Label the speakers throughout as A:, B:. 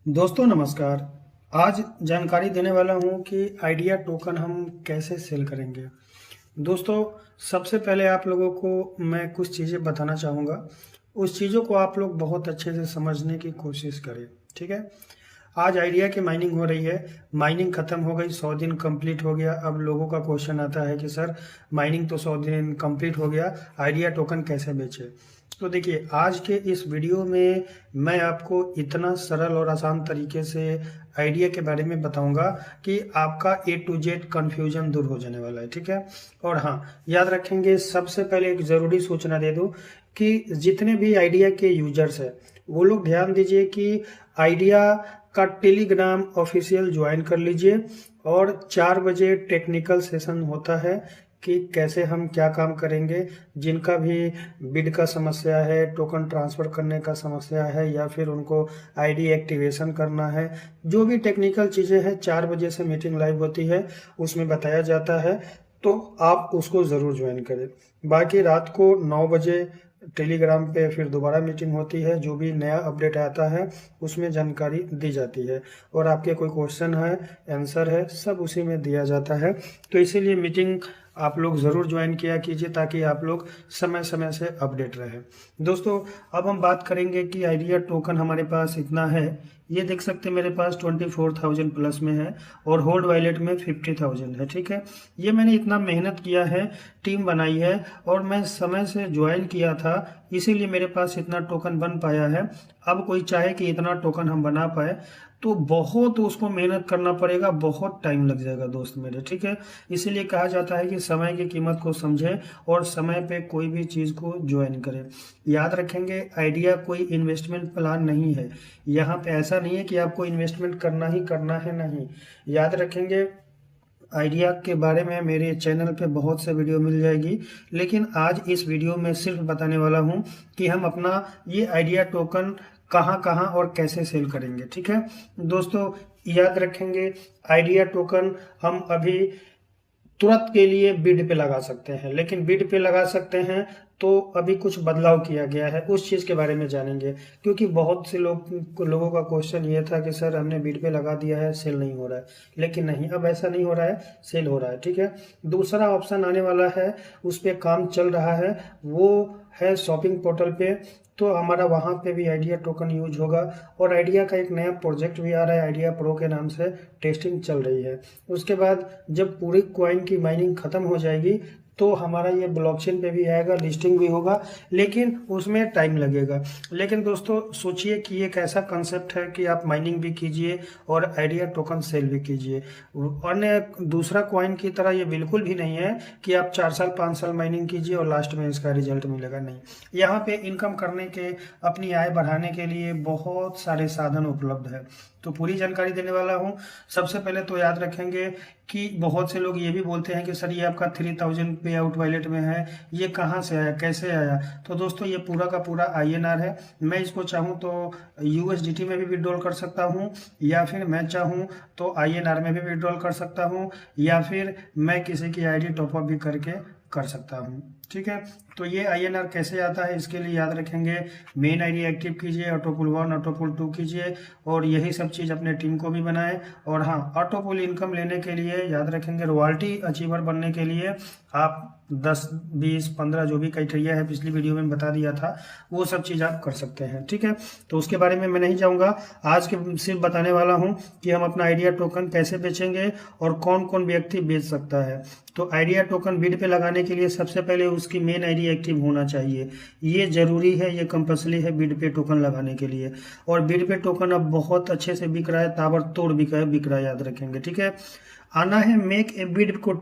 A: दोस्तों नमस्कार। आज जानकारी देने वाला हूं कि आइडिया टोकन हम कैसे सेल करेंगे। दोस्तों, सबसे पहले आप लोगों को मैं कुछ चीज़ें बताना चाहूँगा। उस चीज़ों को आप लोग बहुत अच्छे से समझने की कोशिश करें। ठीक है। आज आइडिया की माइनिंग हो रही है। माइनिंग खत्म हो गई, 100 दिन कंप्लीट हो गया। अब लोगों का क्वेश्चन आता है कि सर माइनिंग तो 100 दिन कंप्लीट हो गया, आइडिया टोकन कैसे बेचे। तो देखिए, आज के इस वीडियो में मैं आपको इतना सरल और आसान तरीके से आइडिया के बारे में बताऊंगा कि आपका A to Z कन्फ्यूजन दूर हो जाने वाला है। ठीक है। और हाँ, याद रखेंगे, सबसे पहले एक ज़रूरी सूचना दे दूं कि जितने भी आइडिया के यूजर्स हैं वो लोग ध्यान दीजिए कि आइडिया का टेलीग्राम ऑफिशियल ज्वाइन कर लीजिए। और 4 बजे टेक्निकल सेशन होता है कि कैसे हम क्या काम करेंगे। जिनका भी बिड का समस्या है, टोकन ट्रांसफ़र करने का समस्या है, या फिर उनको आईडी एक्टिवेशन करना है, जो भी टेक्निकल चीज़ें हैं, 4 बजे से मीटिंग लाइव होती है, उसमें बताया जाता है। तो आप उसको ज़रूर ज्वाइन करें। बाकी रात को 9 बजे टेलीग्राम पे फिर दोबारा मीटिंग होती है। जो भी नया अपडेट आता है उसमें जानकारी दी जाती है, और आपके कोई क्वेश्चन है, आंसर है, सब उसी में दिया जाता है। तो इसीलिए मीटिंग आप लोग ज़रूर ज्वाइन किया कीजिए ताकि आप लोग समय समय से अपडेट रहें। दोस्तों, अब हम बात करेंगे कि आइडिया टोकन हमारे पास इतना है। ये देख सकते हैं मेरे पास 24,000 प्लस में है और होल्ड वॉलेट में 50,000 है। ठीक है। ये मैंने इतना मेहनत किया है, टीम बनाई है, और मैं समय से ज्वाइन किया था, इसीलिए मेरे पास इतना टोकन बन पाया है। अब कोई चाहे कि इतना टोकन हम बना पाए तो बहुत उसको मेहनत करना पड़ेगा, बहुत टाइम लग जाएगा दोस्त मेरे। ठीक है। इसीलिए कहा जाता है कि समय की कीमत को समझें और समय पे कोई भी चीज़ को ज्वाइन करें। याद रखेंगे, आइडिया कोई इन्वेस्टमेंट प्लान नहीं है। यहाँ पे ऐसा नहीं है कि आपको इन्वेस्टमेंट करना ही करना है, नहीं। याद रखेंगे, आइडिया के बारे में मेरे चैनल पे बहुत से वीडियो मिल जाएगी, लेकिन आज इस वीडियो में सिर्फ बताने वाला हूँ कि हम अपना ये आइडिया टोकन कहाँ कहाँ और कैसे सेल करेंगे। ठीक है। दोस्तों, याद रखेंगे, आइडिया टोकन हम अभी तुरंत के लिए बिड पे लगा सकते हैं, लेकिन बिड पे लगा सकते हैं तो अभी कुछ बदलाव किया गया है, उस चीज़ के बारे में जानेंगे। क्योंकि बहुत से लोगों का क्वेश्चन ये था कि सर हमने बिड पे लगा दिया है, सेल नहीं हो रहा है। लेकिन नहीं, अब ऐसा नहीं हो रहा है, सेल हो रहा है। ठीक है। दूसरा ऑप्शन आने वाला है, उस पर काम चल रहा है, वो है शॉपिंग पोर्टल पे। तो हमारा वहाँ पे भी आइडिया टोकन यूज होगा, और आइडिया का एक नया प्रोजेक्ट भी आ रहा है, आइडिया प्रो के नाम से, टेस्टिंग चल रही है। उसके बाद जब पूरी कॉइन की माइनिंग खत्म हो जाएगी तो हमारा ये ब्लॉकचेन पे भी आएगा, लिस्टिंग भी होगा, लेकिन उसमें टाइम लगेगा। लेकिन दोस्तों, सोचिए कि एक ऐसा कंसेप्ट है कि आप माइनिंग भी कीजिए और आइडिया टोकन सेल भी कीजिए। अन्य दूसरा कॉइन की तरह ये बिल्कुल भी नहीं है कि आप 4 साल 5 साल माइनिंग कीजिए और लास्ट में इसका रिजल्ट मिलेगा, नहीं। यहाँ पे इनकम करने के, अपनी आय बढ़ाने के लिए बहुत सारे साधन उपलब्ध है। तो पूरी जानकारी देने वाला हूँ। सबसे पहले तो याद रखेंगे कि बहुत से लोग ये भी बोलते हैं कि सर ये आपका 3000 पे आउट वॉलेट में है, ये कहाँ से आया, कैसे आया। तो दोस्तों, ये पूरा का पूरा INR है। मैं इसको चाहूँ तो USDT में भी विड्रॉल कर सकता हूँ, या फिर मैं चाहूँ तो INR में भी विड्रॉल कर सकता हूँ, या फिर मैं किसी की ID टॉपअप भी करके कर सकता हूँ। ठीक है। तो ये INR कैसे आता है, इसके लिए याद रखेंगे, मेन आईडी एक्टिव कीजिए, ऑटोपुल 1 ऑटोपुल 2 कीजिए, और यही सब चीज़ अपने टीम को भी बनाएं। और हाँ, ऑटोपुल इनकम लेने के लिए याद रखेंगे, रॉयल्टी अचीवर बनने के लिए आप 10, 20, 15 जो भी क्राइटेरिया है, पिछली वीडियो में बता दिया था, वो सब चीज़ आप कर सकते हैं। ठीक है। तो उसके बारे में मैं नहीं जाऊँगा, आज के सिर्फ बताने वाला हूँ कि हम अपना आइडिया टोकन कैसे बेचेंगे और कौन कौन व्यक्ति बेच सकता है। तो आइडिया टोकन बिड पे लगाने के लिए सबसे पहले उसकी मेन आईडी एक्टिव होना चाहिए। ये जरूरी है, ये कंपल्सरी है बिड पे टोकन लगाने के लिए। और बिड पे टोकन अब बहुत अच्छे से बिक रहा है, ताबड़तोड़ बिक रहा है, याद रखेंगे। ठीक है। आना है, मेक ए बिड को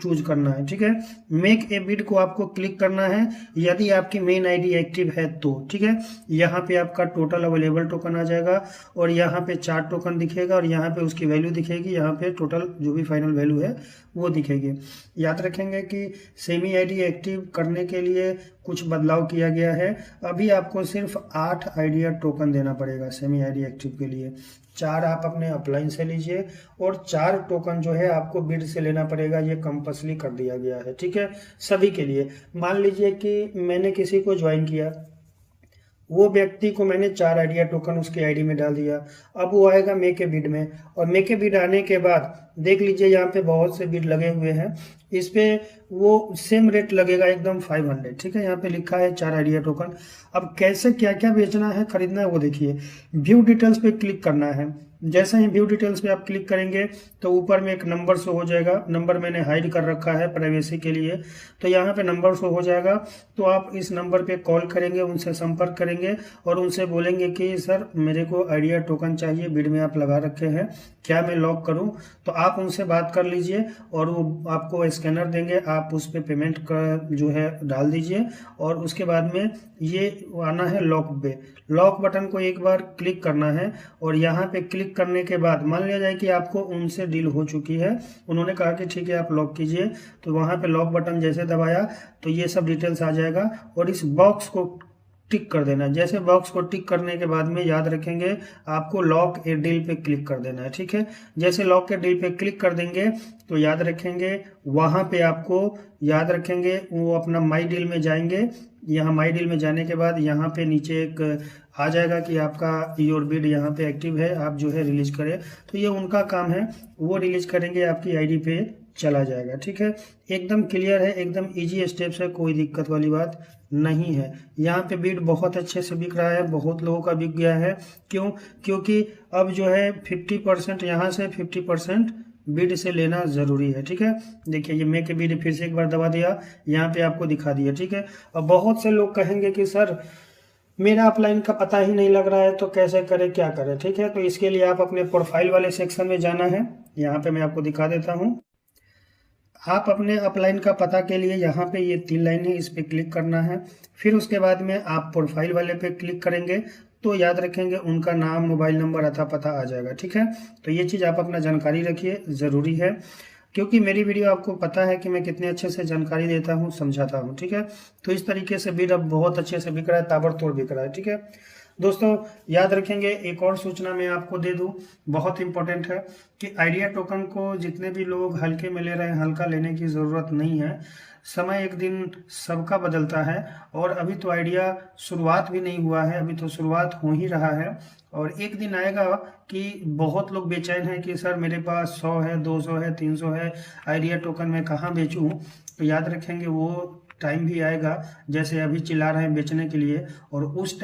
A: चूज करना है। ठीक है। मेक ए बिड को आपको क्लिक करना है, यदि आपकी मेन आईडी एक्टिव है तो। ठीक है। यहाँ पे आपका टोटल अवेलेबल टोकन आ जाएगा, और यहाँ पे 4 टोकन दिखेगा, और यहाँ पे उसकी वैल्यू दिखेगी, यहाँ पे टोटल जो भी फाइनल वैल्यू है वो दिखेगी। याद रखेंगे कि सेमी आईडी एक्टिव करने के लिए कुछ बदलाव किया गया है। अभी आपको सिर्फ 8 आइडिया टोकन देना पड़ेगा सेमी आईडी एक्टिव के लिए। 4 आप अपने अपलाइन से लीजिए, और 4 टोकन जो है आपको बिड से लेना पड़ेगा, ये कंपल्सरी कर दिया गया है। ठीक है। सभी के लिए। मान लीजिए कि मैंने किसी को ज्वाइन किया, वो व्यक्ति को मैंने 4 आइडिया टोकन उसके आईडी में डाल दिया। अब वो आएगा मेक ए बिड में, और मेक ए बिड आने के बाद देख लीजिए यहाँ पे बहुत से बिड लगे हुए हैं। इस पे वो सेम रेट लगेगा एकदम 500, ठीक है। यहाँ पे लिखा है 4 आइडिया टोकन। अब कैसे क्या क्या बेचना है, खरीदना है, वो देखिए। व्यू डिटेल्स पे क्लिक करना है। जैसे ही व्यू डिटेल्स पे आप क्लिक करेंगे तो ऊपर में एक नंबर शो हो जाएगा। नंबर मैंने हाइड कर रखा है प्राइवेसी के लिए, तो यहाँ पे नंबर शो हो जाएगा। तो आप इस नंबर पे कॉल करेंगे, उनसे संपर्क करेंगे और उनसे बोलेंगे कि सर मेरे को आइडिया टोकन चाहिए, बिड में आप लगा रखे हैं, क्या मैं लॉक करूं? तो आप उनसे बात कर लीजिए और वो आपको स्कैनर देंगे, आप उस पर पेमेंट का जो है डाल दीजिए। और उसके बाद में ये आना है लॉक पे। लॉक बटन को एक बार क्लिक करना है, और यहाँ पे क्लिक करने के बाद मान लिया जाए कि आपको उनसे डील हो चुकी है, उन्होंने कहा कि ठीक है आप लॉक कीजिए, तो वहाँ पे लॉक बटन जैसे दबाया तो ये सब डिटेल्स आ जाएगा। और इस बॉक्स को टिक कर देना है। जैसे बॉक्स को टिक करने के बाद में याद रखेंगे आपको लॉक ए डील पे क्लिक कर देना है, ठीक है। जैसे लॉक के डील पे क्लिक कर देंगे तो याद रखेंगे वहां पे आपको याद रखेंगे वो अपना माई डील में जाएंगे। यहाँ माई डील में जाने के बाद यहाँ पे नीचे एक आ जाएगा कि आपका योर बिड यहाँ पे एक्टिव है, आप जो है रिलीज करें। तो ये उनका काम है, वो रिलीज करेंगे, आपकी आईडी पे चला जाएगा, ठीक है। एकदम क्लियर है, एकदम इजी स्टेप्स है, कोई दिक्कत वाली बात नहीं है। यहाँ पे बिड बहुत अच्छे से बिक रहा है, बहुत लोगों का बिक गया है। क्यों? क्योंकि अब जो है 50% यहाँ से 50% बिड से लेना जरूरी है, ठीक है। देखिए ये मेक बिड फिर से एक बार दबा दिया, यहाँ पे आपको दिखा दिया, ठीक है। अब बहुत से लोग कहेंगे कि सर मेरा अपलाइन का पता ही नहीं लग रहा है, तो कैसे करें, क्या करें, ठीक है। तो इसके लिए आप अपने प्रोफाइल वाले सेक्शन में जाना है। यहाँ पे मैं आपको दिखा देता हूँ। आप अपने अपलाइन का पता के लिए यहाँ पे ये 3 लाइन है, इस पे क्लिक करना है। फिर उसके बाद में आप प्रोफाइल वाले पे क्लिक करेंगे तो याद रखेंगे उनका नाम, मोबाइल नंबर, अता पता आ जाएगा, ठीक है। तो ये चीज़ आप अपना जानकारी रखिए, ज़रूरी है, क्योंकि मेरी वीडियो आपको पता है कि मैं कितने अच्छे से जानकारी देता हूँ, समझाता हूँ, ठीक है। तो इस तरीके से बिड अब बहुत अच्छे से बिक रहा है, ताबड़तोड़ बिक रहा है, ठीक है। दोस्तों याद रखेंगे, एक और सूचना मैं आपको दे दूं, बहुत इंपॉर्टेंट है कि आइडिया टोकन को जितने भी लोग हल्के में ले रहे हैं, हल्का लेने की ज़रूरत नहीं है। समय एक दिन सबका बदलता है, और अभी तो आइडिया शुरुआत भी नहीं हुआ है, अभी तो शुरुआत हो ही रहा है। और एक दिन आएगा कि बहुत लोग बेचैन हैं कि सर मेरे पास 100 है, 200 है, 300 है आइडिया टोकन, मैं कहाँ बेचूं? तो याद रखेंगे वो टाइम भी आएगा, जैसे अभी चिल्ला रहे हैं बेचने के लिए, और उस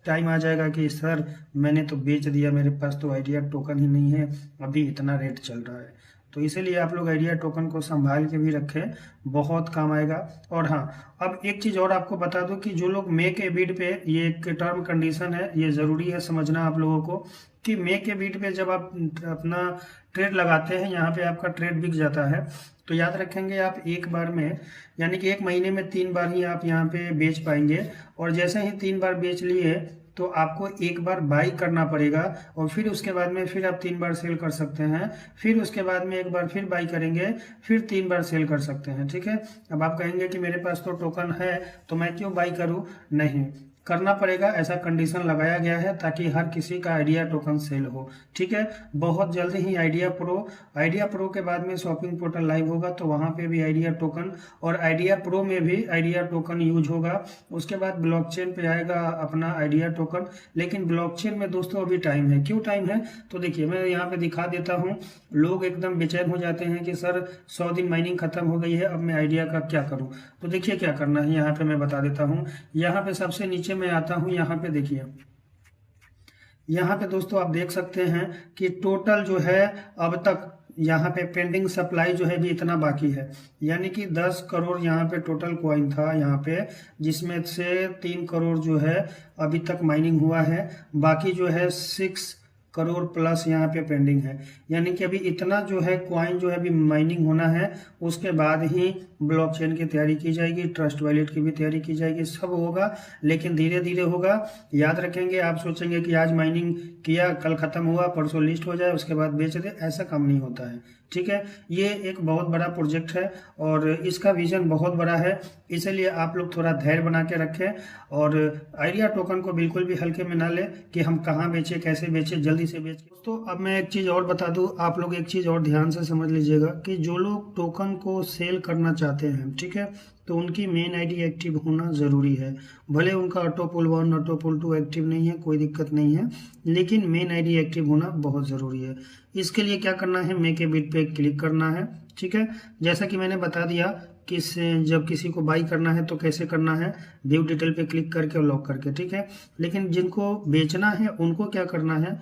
A: टाइम आ जाएगा कि सर मैंने तो बेच दिया, मेरे पास तो आइडिया टोकन ही नहीं है, अभी इतना रेट चल रहा है। तो इसीलिए आप लोग आइडिया टोकन को संभाल के भी रखें, बहुत काम आएगा। और हाँ, अब एक चीज़ और आपको बता दूं कि जो लोग मेक ए बिड पे, ये एक टर्म कंडीशन है, ये ज़रूरी है समझना आप लोगों को, कि मेक ए बिड पे जब आप अपना ट्रेड लगाते हैं, यहाँ पे आपका ट्रेड बिक जाता है, तो याद रखेंगे आप एक बार में, यानी कि एक महीने में 3 बार ही आप यहाँ पे बेच पाएंगे। और जैसे ही 3 बार बेच लिए तो आपको एक बार बाई करना पड़ेगा, और फिर उसके बाद में फिर आप 3 बार सेल कर सकते हैं। फिर उसके बाद में एक बार फिर बाई करेंगे, फिर 3 बार सेल कर सकते हैं, ठीक है। अब आप कहेंगे कि मेरे पास तो टोकन है तो मैं क्यों बाई करूं? नहीं, करना पड़ेगा, ऐसा कंडीशन लगाया गया है ताकि हर किसी का आइडिया टोकन सेल हो, ठीक है। बहुत जल्दी ही आइडिया प्रो के बाद में शॉपिंग पोर्टल लाइव होगा, तो वहां पे भी आइडिया टोकन, और आइडिया प्रो में भी आइडिया टोकन यूज होगा। उसके बाद ब्लॉकचेन पे आएगा अपना आइडिया टोकन। लेकिन ब्लॉकचेन में दोस्तों अभी टाइम है। क्यों टाइम है? तो देखिए मैं यहाँ पे दिखा देता हूँ। लोग एकदम बेचैन हो जाते हैं कि सर 100 दिन माइनिंग खत्म हो गई है, अब मैं आइडिया का क्या करूँ? तो देखिए क्या करना है, यहाँ पे मैं बता देता हूँ। यहाँ पे सबसे नीचे मैं आता हूं, यहाँ पे देखिए, यहाँ पे दोस्तों आप देख सकते हैं कि टोटल जो है अब तक यहाँ पे पेंडिंग सप्लाई जो है भी इतना बाकी है, यानी कि 10 करोड़ यहाँ पे टोटल कॉइन था यहाँ पे, जिसमें से 3 करोड़ जो है अभी तक माइनिंग हुआ है, बाकी जो है 6 करोड़ प्लस यहाँ पे पेंडिंग है। यानी कि अभी इतना जो है कॉइन जो है अभी माइनिंग होना है, उसके बाद ही ब्लॉकचेन की तैयारी की जाएगी, ट्रस्ट वॉलेट की भी तैयारी की जाएगी, सब होगा, लेकिन धीरे धीरे होगा। याद रखेंगे, आप सोचेंगे कि आज माइनिंग किया, कल खत्म हुआ, परसों लिस्ट हो जाए, उसके बाद बेच दे, ऐसा काम नहीं होता है, ठीक है। ये एक बहुत बड़ा प्रोजेक्ट है और इसका विजन बहुत बड़ा है, इसलिए आप लोग थोड़ा धैर्य बना के रखें और आइडिया टोकन को बिल्कुल भी हल्के में ना लें कि हम कहाँ बेचें, कैसे बेचें, जल्दी जल्दी से बेच के। तो अब मैं एक चीज़ और बता दूं, आप लोग एक चीज़ और ध्यान से समझ लीजिएगा कि जो लोग टोकन को सेल करना चाहते हैं, ठीक है, तो उनकी मेन आईडी एक्टिव होना ज़रूरी है। भले उनका ऑटो पुल 1 ऑटो पुल 2 एक्टिव नहीं है, कोई दिक्कत नहीं है, लेकिन मेन आईडी एक्टिव होना बहुत ज़रूरी है। इसके लिए क्या करना है, मेक ए बिड पे क्लिक करना है, ठीक है। जैसा कि मैंने बता दिया कि जब किसी को बाई करना है तो कैसे करना है, व्यू डिटेल पे क्लिक करके और लॉक करके, ठीक है। लेकिन जिनको बेचना है उनको क्या करना है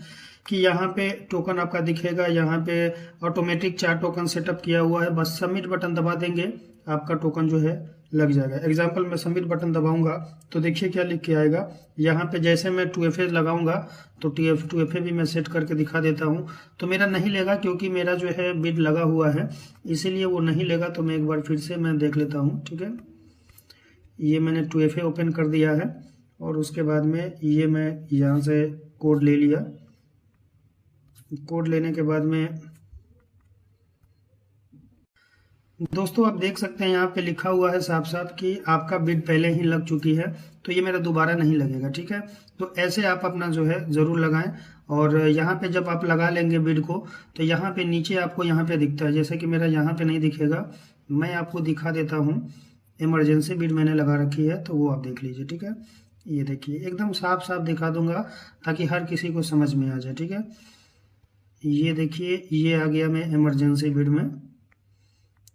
A: कि यहाँ पे टोकन आपका दिखेगा, यहाँ पे ऑटोमेटिक 4 टोकन सेटअप किया हुआ है, बस सबमिट बटन दबा देंगे, आपका टोकन जो है लग जाएगा। एग्जाम्पल मैं सबमिट बटन दबाऊंगा तो देखिए क्या लिख के आएगा। यहाँ पे जैसे मैं 2FA लगाऊंगा तो 2FA भी मैं सेट करके दिखा देता हूँ, तो मेरा नहीं लेगा क्योंकि मेरा जो है बिड लगा हुआ है, इसीलिए वो नहीं लेगा। तो मैं एक बार फिर से मैं देख लेता हूँ, ठीक है। ये मैंने 2FA ओपन कर दिया है और उसके बाद में ये मैं यहाँ से कोड ले लिया। कोड लेने के बाद में दोस्तों आप देख सकते हैं यहाँ पे लिखा हुआ है साफ साफ कि आपका बिड पहले ही लग चुकी है, तो ये मेरा दोबारा नहीं लगेगा, ठीक है। तो ऐसे आप अपना जो है ज़रूर लगाएं। और यहाँ पे जब आप लगा लेंगे बिड को तो यहाँ पे नीचे आपको यहाँ पे दिखता है, जैसे कि मेरा यहाँ पे नहीं दिखेगा, मैं आपको दिखा देता हूँ। इमरजेंसी बिड मैंने लगा रखी है तो वो आप देख लीजिए, ठीक है। ये देखिए एकदम साफ साफ दिखा दूंगा ताकि हर किसी को समझ में आ जाए, ठीक है। ये देखिए ये आ गया मैं इमरजेंसी बिड में,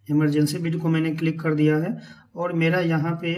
A: इमरजेंसी बिड को मैंने क्लिक कर दिया है और मेरा यहाँ पे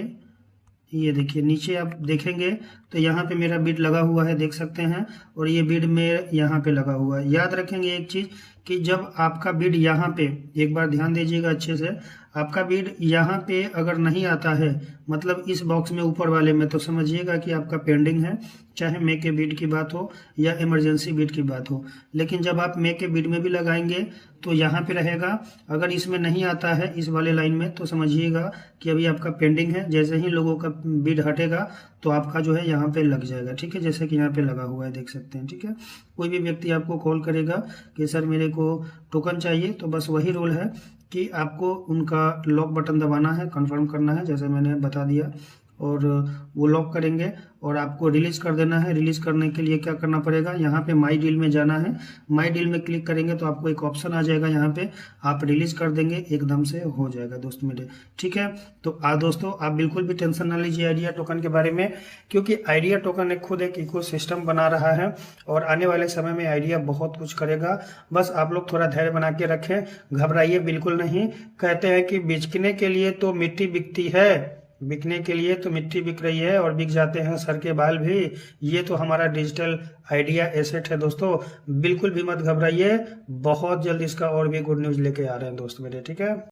A: ये देखिए नीचे आप देखेंगे तो यहाँ पे मेरा बिड लगा हुआ है, देख सकते हैं। और ये बिड में यहाँ पे लगा हुआ है। याद रखेंगे एक चीज़ कि जब आपका बिड यहाँ पे, एक बार ध्यान दीजिएगा अच्छे से, आपका बिड यहाँ पे अगर नहीं आता है, मतलब इस बॉक्स में ऊपर वाले में, तो समझिएगा कि आपका पेंडिंग है, चाहे मेक ए बिड की बात हो या इमरजेंसी बिड की बात हो। लेकिन जब आप मेक ए बिड में भी लगाएंगे तो यहाँ पे रहेगा। अगर इसमें नहीं आता है इस वाले लाइन में तो समझिएगा कि अभी आपका पेंडिंग है। जैसे ही लोगों का बिड हटेगा तो आपका जो है यहाँ पे लग जाएगा, ठीक है। जैसे कि यहाँ पे लगा हुआ है, देख सकते हैं, ठीक है। कोई भी व्यक्ति आपको कॉल करेगा कि सर मेरे को टोकन चाहिए, तो बस वही रूल है कि आपको उनका लॉक बटन दबाना है, कंफर्म करना है, जैसे मैंने बता दिया, और वो लॉक करेंगे और आपको रिलीज कर देना है। रिलीज करने के लिए क्या करना पड़ेगा, यहाँ पे माई डील में जाना है। माई डील में क्लिक करेंगे तो आपको एक ऑप्शन आ जाएगा, यहाँ पे आप रिलीज कर देंगे, एकदम से हो जाएगा दोस्त मेरे, ठीक है। तो दोस्तों आप बिल्कुल भी टेंशन ना लीजिए आइडिया टोकन के बारे में, क्योंकि आइडिया टोकन खुद एक इकोसिस्टम बना रहा है और आने वाले समय में आइडिया बहुत कुछ करेगा। बस आप लोग थोड़ा धैर्य बना के रखें, घबराइए बिल्कुल नहीं। कहते हैं कि बेचने के लिए तो मिट्टी बिकती है, बिकने के लिए तो मिट्टी बिक रही है और बिक जाते हैं सर के बाल भी। ये तो हमारा डिजिटल आइडिया एसेट है दोस्तों, बिल्कुल भी मत घबराइए। बहुत जल्द इसका और भी गुड न्यूज़ लेके आ रहे हैं दोस्त मेरे, ठीक है।